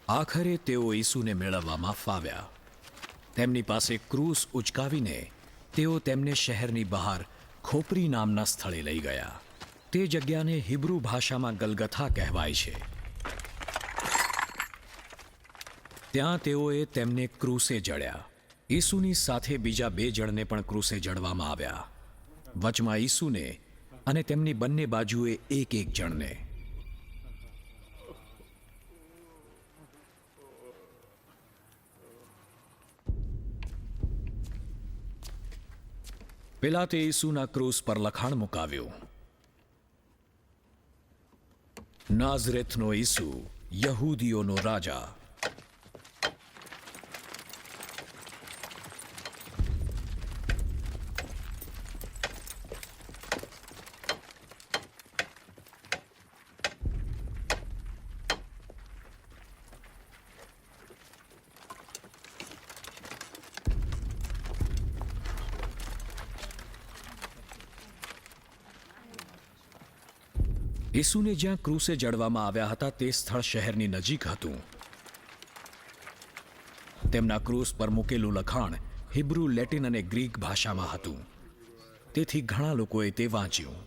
આખરે તેઓ ઈસુને મેળવવામાં ફાવ્યા. તેમની પાસે ક્રૂસ ઉચકાવીને તેઓ તેમને શહેરની બહાર ખોપરી નામના સ્થળે લઈ ગયા. તે જગ્યાને હિબ્રુ ભાષામાં ગલગથા કહેવાય છે. ત્યાં તેઓએ તેમને ક્રૂસે જડ્યા. ઈસુની સાથે બીજા 2 જણને પણ ક્રૂસે જડવામાં આવ્યા. વચમાં ઈસુને અને તેમની બંને બાજુએ એક જણને. પિલાતે ઈસુના ક્રૂસ પર લખાણ મુકાવ્યું, નાઝરેથનો ઈસુ, યહૂદીઓનો રાજા. ઈસુને જ્યાં ક્રૂસે જડવામાં આવ્યા હતા તે સ્થળ શહેરની નજીક હતું. તેમના ક્રૂસ પર મૂકેલું લખાણ હિબ્રુ, લેટિન અને ગ્રીક ભાષામાં હતું. તેથી ઘણા લોકોએ તે વાંચ્યું.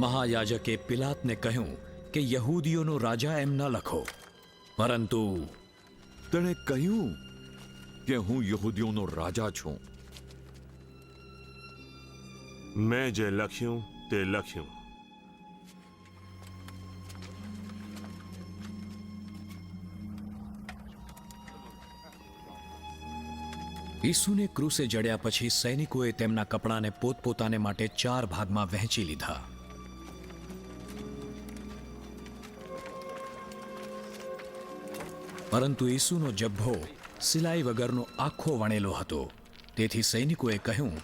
મહાયાજકે પિલાતને કહ્યું કે યહૂદીઓનો રાજા એમ ન લખો, પરંતુ તેણે કહ્યું કે હું યહૂદીઓનો રાજા છું. મેં જે લખ્યું તે લખ્યું. ઈસુને ક્રૂસે જડ્યા પછી સૈનિકોએ તેમના કપડાને પોતપોતાને માટે 4 ભાગમાં વહેંચી લીધા. પરંતુ ઈસુનો જબ્ભો સિલાઈ વગરનો આખો વણેલો હતો. તેથી સૈનિકોએ કહ્યું,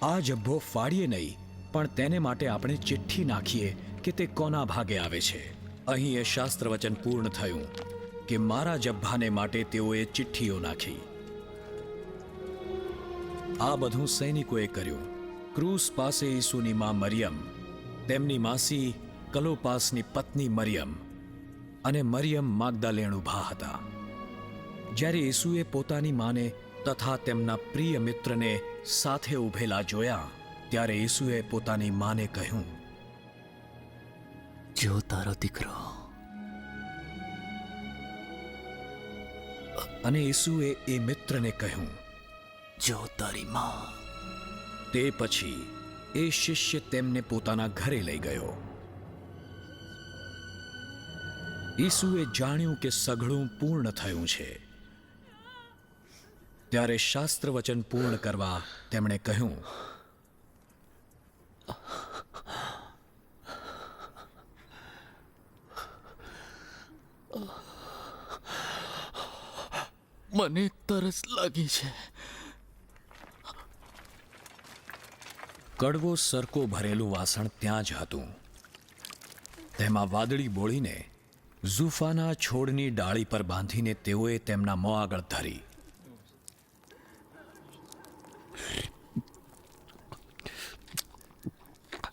આ જબ્ભો ફાડીએ નહીં, પણ તેને માટે આપણે ચિઠ્ઠી નાખીએ કે તે કોના ભાગે આવે છે. અહીં એ શાસ્ત્ર વચન પૂર્ણ થયું કે મારા જબ્ભાને માટે તેઓએ ચિઠ્ઠીઓ નાખી. આ બધું સૈનિકોએ કર્યું. ક્રૂસ પાસે ઈસુની માં મરિયમ, તેમની માસી કલોપાસની પત્ની મરિયમ અને મરિયમ માગદાલેણ ઊભા હતા. જ્યારે ઈસુએ પોતાની માને તથા તેમના પ્રિય મિત્રને સાથે ઊભેલા જોયા, ત્યારે ઈસુએ પોતાની માને કહ્યું, જો તારો દીકરો. અને ઈસુએ એ મિત્રને કહ્યું, જો તારી માં. તે પછી એ શિષ્ય તેમને પોતાના ઘરે લઈ ગયો. ઈસુએ જાણ્યું કે સઘળું પૂર્ણ થયું છે. ત્યારે શાસ્ત્ર વચન પૂર્ણ કરવા તેમણે કહ્યું, મને તરસ લાગી છે. કડવો સરકો ભરેલું વાસણ ત્યાં જ હતું. તેમાં વાદળી બોળીને ઝુફાના છોડની ડાળી પર બાંધીને તેઓએ તેમના મોં આગળ ધરી.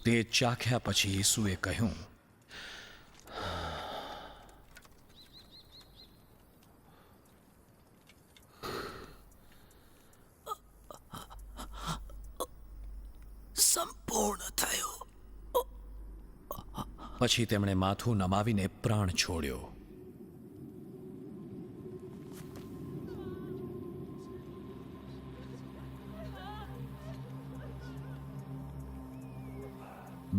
તે ચાખ્યા પછી ઈસુએ કહ્યું, સંપૂર્ણ થયો. પછી તેમણે માથું નમાવીને પ્રાણ છોડ્યો.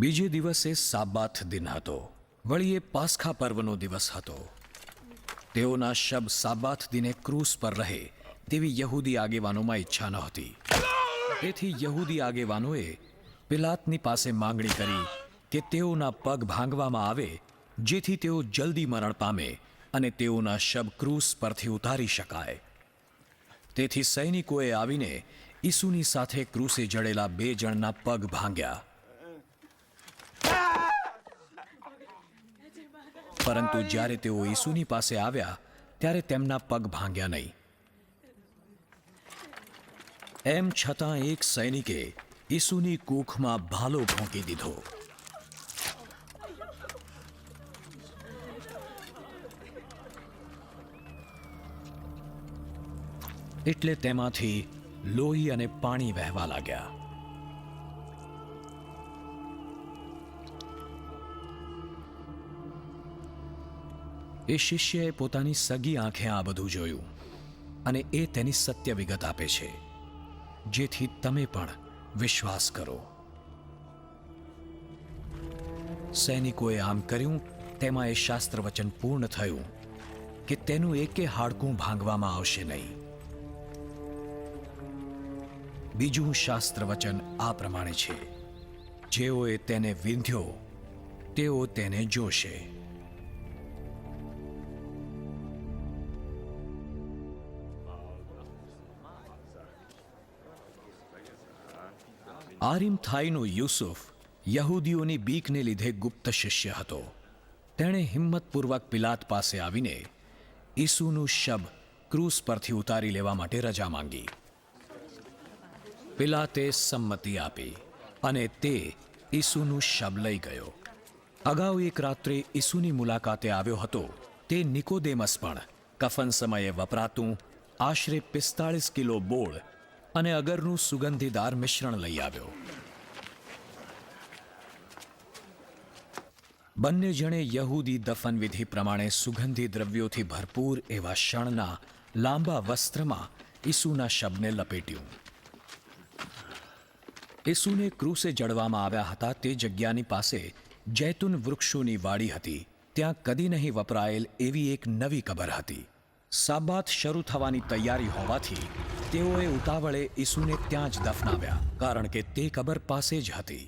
બીજે દિવસે સાબાથ દિન હતો. વળી એ પાસ્ખા પર્વનો દિવસ હતો. તેઓના શબ સાબાથ દિને ક્રૂસ પર રહે તેવી યહૂદી આગેવાનોમાં ઈચ્છા નહોતી. તેથી યહૂદી આગેવાનોએ પિલાતની પાસે માંગણી કરી કે તેઓના પગ ભાંગવામાં આવે જેથી તેઓ જલ્દી મરણ પામે અને તેઓના શબ ક્રૂસ પરથી ઉતારી શકાય. તેથી સૈનિકોએ આવીને ઈસુની સાથે ક્રૂસે જડેલા 2 જણના પગ ભાંગ્યા. પરંતુ જ્યારે તેઓ ઈસુની પાસે આવ્યા ત્યારે તેમના પગ ભાંગ્યા નહીં. એમ છતાં એક સૈનિકે ઈસુની કૂખમાં ભાલો ભોંકી દીધો. એટલે તેમાંથી લોહી અને પાણી વહેવા લાગ્યા. એ શિષ્યએ પોતાની સગી આંખે આ બધું જોયું અને એ તેની સત્ય વિગત આપે છે, જેથી તમે પણ વિશ્વાસ કરો. સૈનિકોએ આમ કર્યું તેમાં એ શાસ્ત્ર વચન પૂર્ણ થયું કે તેનું એકે હાડકું ભાંગવામાં આવશે નહીં. બીજું શાસ્ત્ર વચન આ પ્રમાણે છે, જેઓએ તેને વિંધ્યો તેઓ તેને જોશે. આરિમથાઈનો યુસુફ યહૂદીઓની બીકને લીધે ગુપ્ત શિષ્ય હતો. તેણે હિંમતપૂર્વક પિલાત પાસે આવીને ઈસુનું શબ ક્રૂસ પરથી ઉતારી લેવા માટે રજા માંગી. પિલાતે સંમતિ આપી અને તે ઈસુનું શબ લઈ ગયો. અગાઉ એક રાત્રે ઈસુની મુલાકાતે આવ્યો હતો તે નિકોદેમસ પણ કફન સમયે વપરાતું આશરે 45 કિલો બોળ અને અગરનું સુગંધીદાર મિશ્રણ લઈ આવ્યો. બંને જણે યહૂદી દફનવિધિ પ્રમાણે સુગંધી દ્રવ્યોથી ભરપૂર એવા શણના લાંબા વસ્ત્રમાં ઈસુના શબને લપેટ્યું. ઈસુને ક્રૂસે જડવામાં આવ્યા હતા તે જગ્યાની પાસે જૈતુન વૃક્ષોની વાડી હતી. ત્યાં કદી નહીં વપરાયેલ એવી એક નવી કબર હતી. સાબાત શરૂ થવાની તૈયારી હોવાથી તેઓએ ઉતાવળે ઈસુને ત્યાં જ દફનાવ્યા, કારણ કે તે કબર પાસે જ હતી.